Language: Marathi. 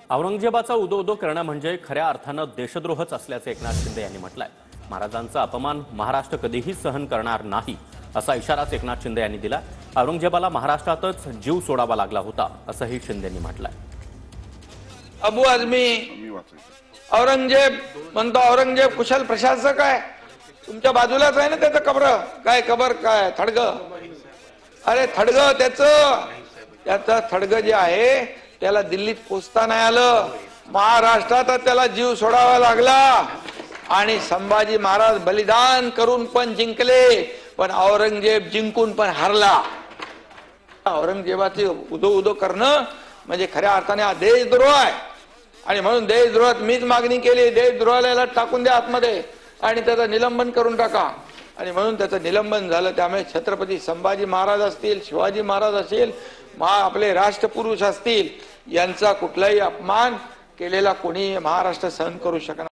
औरंगजेबाचा उदो करणं म्हणजे खऱ्या अर्थानं देशद्रोहच असल्याचे एकनाथ शिंदे यांनी म्हटलंय। महाराजांचा अपमान महाराष्ट्र कधीही सहन करणार नाही असा इशाराच एकनाथ शिंदे यांनी दिला। औरंगजेबाला महाराष्ट्रातच जीव सोडावा लागला होता असंही शिंदेंनी म्हटलंय। अबू आझमी औरंगजेब म्हणतो, औरंगजेब कुशल प्रशासक आहे, तुमच्या बाजूलाच आहे ना त्याचं कबर, काय कबर काय थडग, अरे थडग त्याचं थडग जे आहे त्याला दिल्लीत पोचता नाही आलं, महाराष्ट्रात त्याला जीव सोडावा लागला आणि संभाजी महाराज बलिदान करून पण जिंकले, पण औरंगजेब जिंकून पण हरला। औरंगजेबाचे उदो करणं म्हणजे खऱ्या अर्थाने हा देशद्रोह आहे आणि म्हणून देशद्रोहात मीच मागणी केली, देशद्रोहाला टाकून द्या आतमध्ये आणि त्याचं निलंबन करून टाका आणि म्हणून त्याचं निलंबन झालं। त्यामुळे छत्रपती संभाजी महाराज असतील, शिवाजी महाराज असतील, आपले राष्ट्रपुरुष असतील, यांचा कुठलाही अपमान केलेला कोणी महाराष्ट्र सहन करू शकणार